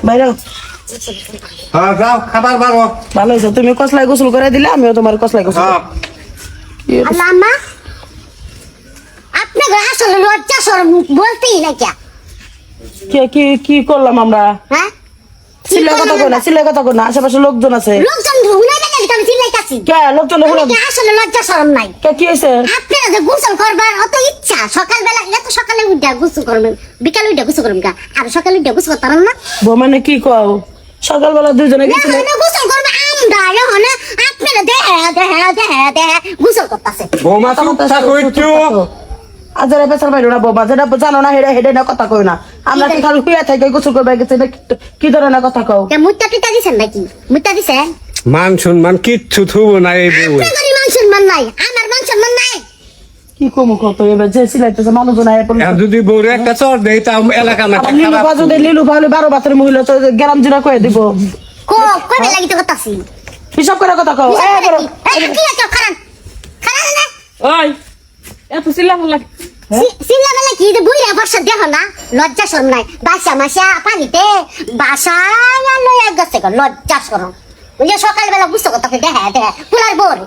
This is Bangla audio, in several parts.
বাইরে হ্যাঁ যাও খাবার বারো। ভালো হয়েছে, তুমি কসলাই গোসল করে দিলে আমিও তোমার কসলাই গোসল হ্যাঁ আল্লাহ আম্মা আপনি আসলে লজ্জা শরম বলতেই না কে কি কি কি করলাম আমরা? হ্যাঁ সিলে কথা কই না, সিলে কথা কই না, আশেপাশে লোকজন আছে। লোকজন ঢুকলে না কেন আমি চিল্লাইতাছি কে লোকজন হলো? আপনি আসলে লজ্জা শরম নাই কে কি হয়েছে? আপনারা যে গোসল করবার অত ইচ্ছা সকালবেলা এত সকালে উঠা গোসল করবেন বিকালে উঠা গোসল করবেন কা আর সকালে উঠা গোসল করতাম না বউ মানে কি কও? সকালবেলা দুজনে গেছিল। না গোসল করবে আমরা এখন আপনারা দেহে গোসল করতেছে বৌমা চুপ থাকো একটু। আজারে বেচার বাইরে না বৌমা, যেটা জানো না হেডে হেডে না কথা কই না। আমরা কি খালি শুয়ে থাকি গোসল করবে গেছে না? কি ধরনের কথা কও? মুত্তা টিটা দিছেন নাকি মুত্তা দিছেন মান সম্মান কিচ্ছু থুবো না এই বউ। আপনাদের মান সম্মান নাই আমার মান সম্মান নাই কি কমু কত এবার যে সিলাইতেছে মানুষজন আয় পড়লো। এখন যদি বউরে একটা চর দেয় তাও এলাকা না লিলু বাজু দে, লিলু ভালো 12 বাতের মহিলা তো গ্রাম জিরা কয়ে দিব। কবে লাগিতে করতাছি হিসাব করে কথা কও। কি আছে খারান খারান না ওই এত চিল্লা বলা সিল্লা বেলা কি যে বুইরা বর্ষা দেখো না লজ্জা শরম নাই বাসা মাসা পানিতে বাসায় লইয়া গেছে গো লজ্জা শরম ওই যে সকালবেলা বুঝতে কথা দেহে পুলার বোর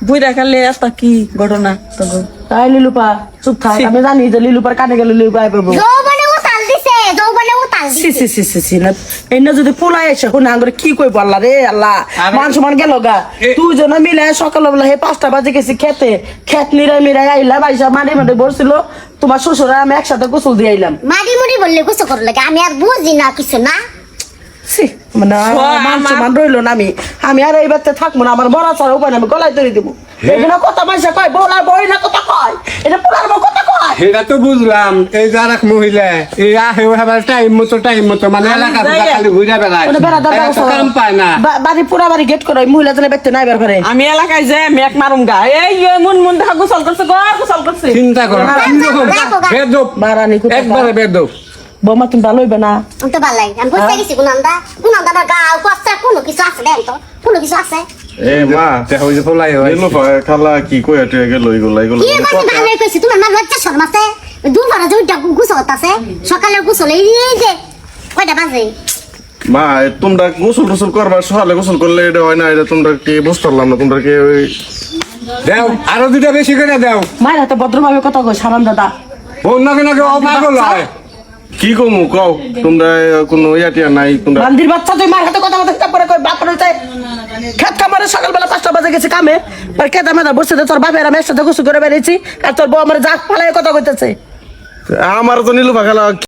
বুইরা খালে একটা কি ঘটনা তখন তাই লিলুপা চুপ থাক, আমি জানি যে লিলুপার কানে গেলে লিলুপা আয় পড়বো। যৌবনে উতাল দিছে যৌবনে উতাল সি দিছে সি সি সি সি না এই না যদি পোলাই এসে শুনে আঙ্গুরে কি কইব আল্লাহ রে আল্লাহ। মান সমান গেল গা তুই জন মিলে সকালবেলা হে 5টা বাজে গেছি খেতে, খেত নিরাই মিরাই আইলা বাইসা মাটি মাটি বসছিল, তোমার শ্বশুর আমি একসাথে গোসল দিয়ে আইলাম। মাটি মুড়ি বললে গুছো করো লাগে আমি আর বুঝি না কিছু না সি মানে মান সমান রইলো না। আমি আর এই বাচ্চা থাকবো না, আমার বড় ছাড়া উপায় না, আমি গলায় ধরে দিব। এখানে কথা মাইসা কয় বলার বই না কথা কয়, এটা পোলার বউ কথা কয়। এটা তো বুঝলাম এই যার এক মহিলা এই আহে আবার টাইম মতো মানে এলাকা খালি ঘুরে বেড়ায় ওটা বেড়াদার এরা তো কাম পায় না। বাড়ি পুরা বাড়ি গেট করে মহিলা জনে ব্যক্তি নাই বের করে। আমি এলাকায় যে মেক মারুম গা এই মন দেখা গোসল করছে গো গোসল করছে চিন্তা করো বেদব বারানি একবারে বেদব। বৌমা তুমি ভালো হইবে না? আমি তো ভালাই আমি বুঝতে গেছি গুনান্দা আমার গাও কষ্ট কোনো কিছু আছে দেন তো কোনো কিছু আছে এ মা দেখা হইছে ফলাই হয় এলো খালা কি কইয়া টুয়ে গেল এগুলা এগুলা কি মানে ভালোই কইছি তোমার মা লজ্জা শরম আছে দুপুরে যে উঠা গোসল করতেছে সকালে গোসল এই যে কয়টা বাজে মা তোমরা গোসল টোসল করবা সকালে গোসল করলে এটা হয় না, এটা তোমরা কি বুঝতে পারলাম না, তোমরা কি ওই দাও আরো দুটা বেশি করে দাও। মায়ের হাতে ভদ্রভাবে কথা কয় সারান দাদা। বোন নাকি নাকি পাগল হয় কি কমু কও তোমরা কোনো ইয়াটিয়া নাই তোমরা বান্দির বাচ্চা তুই মার হাতে কথা কথা তারপরে কই বাপ করে চাই খেত কামারে সকালবেলা 5টা বাজে গেছে কামে আর কেদা মেদা বসে তোর বাপের আমি একসাথে গোসল করে বেরিয়েছি আর তোর বউ আমার জাগ ফালায় কথা কইতেছে। আমার তো নীলু খালা